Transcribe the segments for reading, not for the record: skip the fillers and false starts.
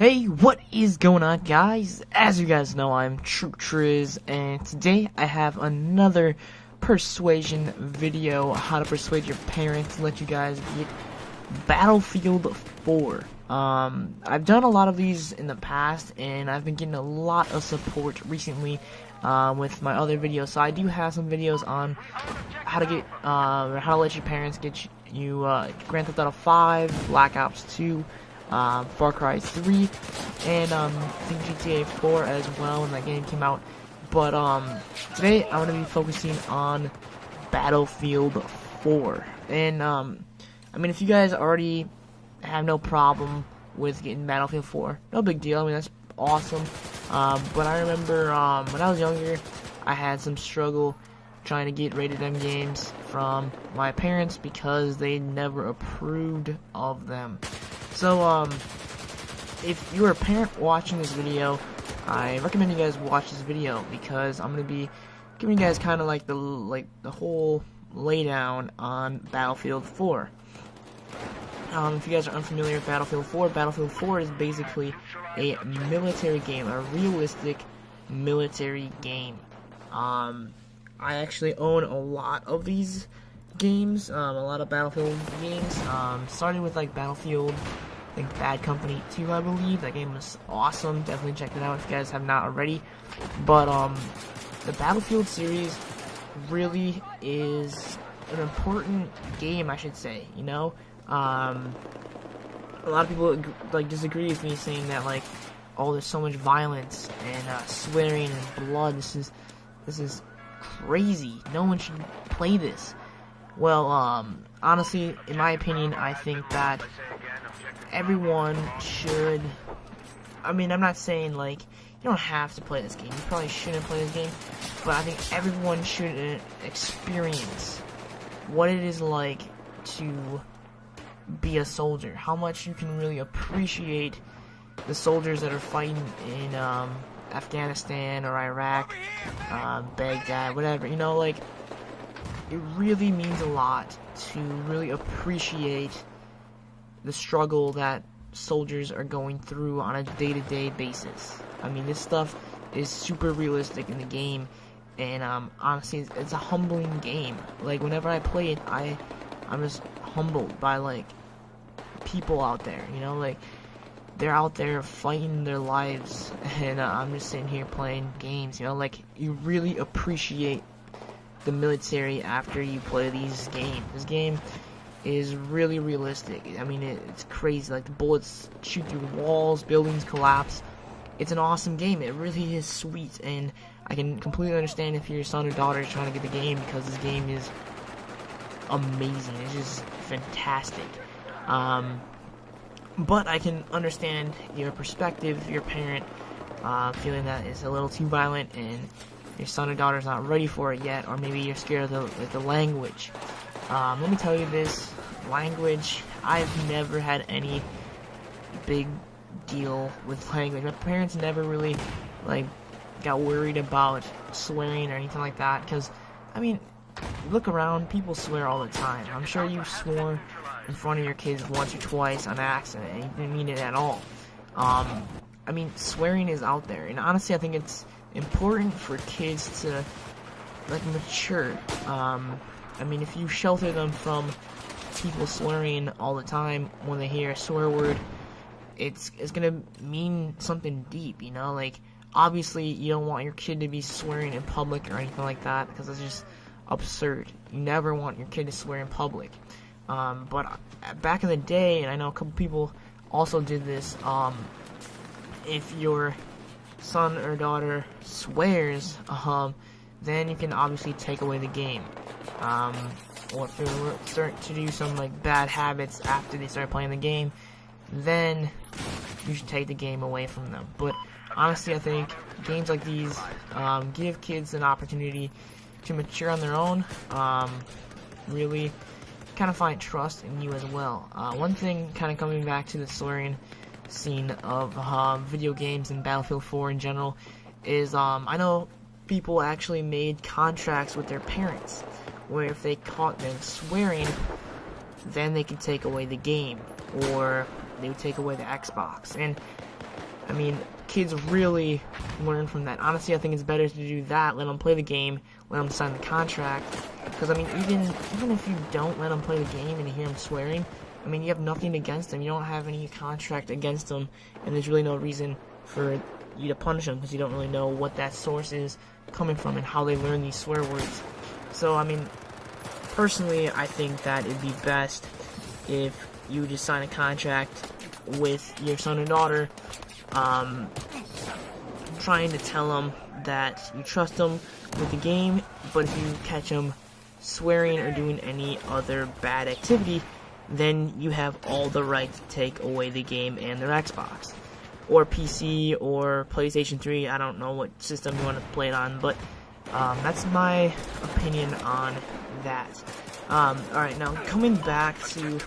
Hey, what is going on, guys? As you guys know, I'm Triz, and today I have another persuasion video, how to persuade your parents to let you guys get Battlefield 4. I've done a lot of these in the past, and I've been getting a lot of support recently with my other videos. So I do have some videos on how to get, how to let your parents get you Grand Theft Auto 5, Black Ops 2. Far Cry 3, and I think GTA 4 as well when that game came out. But today I'm going to be focusing on Battlefield 4. And I mean, if you guys already have no problem with getting Battlefield 4, no big deal. I mean, that's awesome. But I remember when I was younger, I had some struggle trying to get rated M games from my parents because they never approved of them. So, if you're a parent watching this video, I recommend you guys watch this video because I'm gonna be giving you guys kind of like the whole laydown on Battlefield 4. If you guys are unfamiliar with Battlefield 4 is basically a military game, a realistic military game. I actually own a lot of these games, a lot of Battlefield games. Started with like Battlefield, I think Bad Company 2, I believe. That game was awesome. Definitely check it out if you guys have not already. But the Battlefield series really is an important game, I should say. You know, a lot of people like disagree with me, saying that like, oh, there's so much violence and swearing and blood. This is crazy. No one should play this. Well, honestly, in my opinion, I think that everyone should. I mean, I'm not saying like you don't have to play this game. You probably shouldn't play this game, but I think everyone should experience what it is like to be a soldier. How much you can really appreciate the soldiers that are fighting in Afghanistan or Iraq, Baghdad, whatever. You know, like, it really means a lot to really appreciate the struggle that soldiers are going through on a day-to-day basis. I mean, this stuff is super realistic in the game, and honestly, it's a humbling game. Like, whenever I play it, I'm just humbled by, like, people out there, you know, like, they're out there fighting their lives, and I'm just sitting here playing games, you know, like, you really appreciate the military after you play these games. This game is really realistic. I mean, it's crazy. Like, the bullets shoot through walls, buildings collapse. It's an awesome game. It really is sweet, and I can completely understand if your son or daughter is trying to get the game, because this game is amazing. It's just fantastic. But I can understand your perspective, if you're a parent, feeling that it's a little too violent and your son or daughter's not ready for it yet, or maybe you're scared of the language. Let me tell you this, language, I've never had any big deal with language. My parents never really, like, got worried about swearing or anything like that, because, I mean, look around, people swear all the time. I'm sure you swore in front of your kids once or twice on accident, and you didn't mean it at all. I mean, swearing is out there, and honestly, I think it's important for kids to, like, mature. I mean, if you shelter them from people swearing all the time when they hear a swear word, it's gonna mean something deep, you know? Like, obviously, you don't want your kid to be swearing in public or anything like that, because it's just absurd. You never want your kid to swear in public. But back in the day, and I know a couple people also did this, if your son or daughter swears, then you can obviously take away the game. Or if they start to do some like bad habits after they start playing the game, then you should take the game away from them. But honestly, I think games like these give kids an opportunity to mature on their own, really kind of find trust in you as well. One thing, kind of coming back to the swearing scene of video games and Battlefield 4 in general, is I know people actually made contracts with their parents where if they caught them swearing, then they could take away the game, or they would take away the Xbox. And I mean, kids really learn from that. Honestly, I think it's better to do that. Let them play the game. Let them sign the contract. Because, I mean, even if you don't let them play the game and you hear them swearing, I mean, you have nothing against them. You don't have any contract against them. And there's really no reason for you to punish them because you don't really know what that source is coming from and how they learn these swear words. So, I mean, personally, I think that it'd be best if you just sign a contract with your son or daughter, trying to tell them that you trust them with the game, but if you catch them swearing or doing any other bad activity, then you have all the right to take away the game and their Xbox or PC or PlayStation 3. I don't know what system you want to play it on, but that's my opinion on that. Alright, now coming back to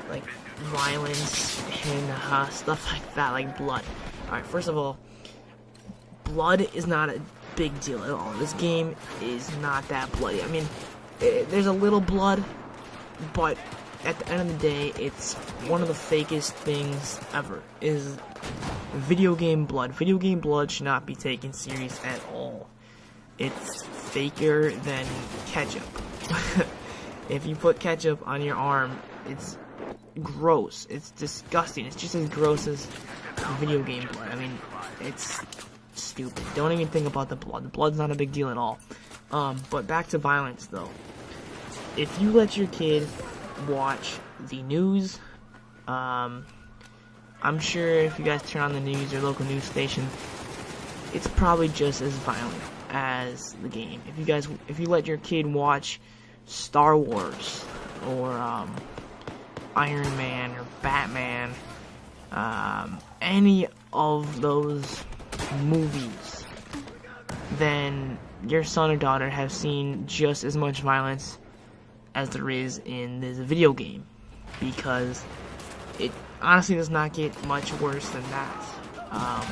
like violence and stuff like that, like blood. Alright, first of all, blood is not a big deal at all. This game is not that bloody. I mean, there's a little blood, but at the end of the day, it's one of the fakest things ever, is video game blood. Video game blood should not be taken serious at all. It's faker than ketchup. If you put ketchup on your arm, it's gross. It's disgusting. It's just as gross as video game blood. I mean, it's stupid. Don't even think about the blood. The blood's not a big deal at all. But back to violence, though. If you let your kid watch the news, I'm sure if you guys turn on the news or local news station, it's probably just as violent as the game. If you let your kid watch Star Wars or Iron Man or Batman, any of those movies, then your son or daughter have seen just as much violence as there is in this video game, because it honestly does not get much worse than that.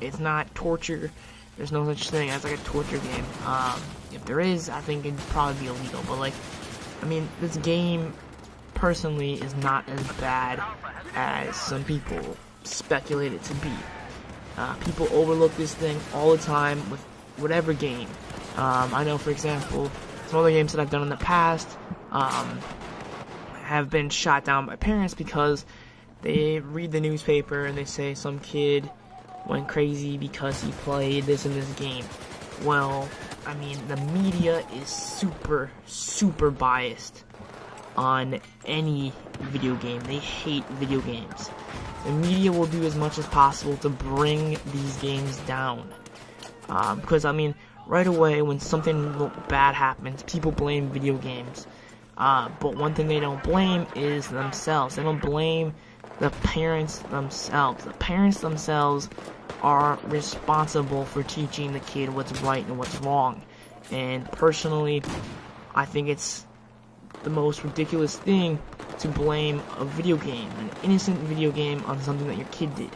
It's not torture. There's no such thing as like a torture game. If there is, I think it'd probably be illegal. But like, I mean, this game personally is not as bad as some people speculate it to be. People overlook this thing all the time with whatever game. I know, for example, some other games that I've done in the past have been shot down by parents because they read the newspaper and they say some kid went crazy because he played this in this game. Well, I mean, the media is super, super biased on any video game. They hate video games. The media will do as much as possible to bring these games down. Because, I mean, right away when something bad happens, people blame video games. But one thing they don't blame is themselves. They don't blame the parents themselves. The parents themselves are responsible for teaching the kid what's right and what's wrong. And personally, I think it's the most ridiculous thing to blame a video game, an innocent video game, on something that your kid did.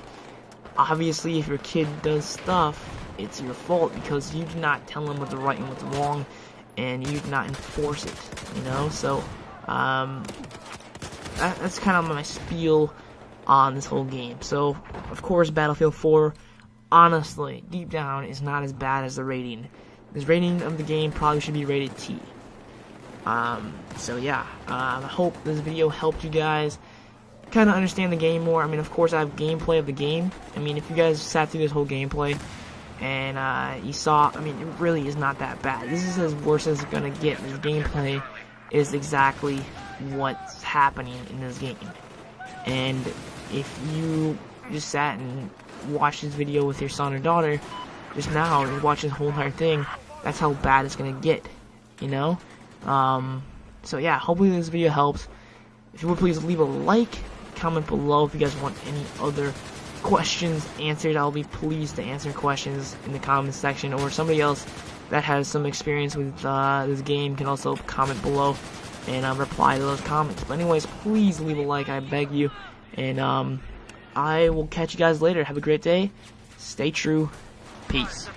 Obviously, if your kid does stuff, it's your fault because you did not tell them what's right and what's wrong, and you did not enforce it, you know? So, that's kind of my spiel on this whole game. So, of course, Battlefield 4, honestly, deep down, is not as bad as the rating. This rating of the game probably should be rated T. So yeah, I hope this video helped you guys kind of understand the game more. I mean, of course, I have gameplay of the game. I mean, if you guys sat through this whole gameplay and you saw, I mean, it really is not that bad. This is as worse as it's gonna get. This gameplay is exactly what's happening in this game. And if you just sat and watched this video with your son or daughter just now and watch this whole entire thing, that's how bad it's gonna get, you know? So yeah, hopefully this video helps. If you would please leave a like, comment below if you guys want any other questions answered. I'll be pleased to answer questions in the comments section, or somebody else that has some experience with this game can also comment below and reply to those comments. But anyways, please leave a like, I beg you, and I will catch you guys later. Have a great day, stay true, peace.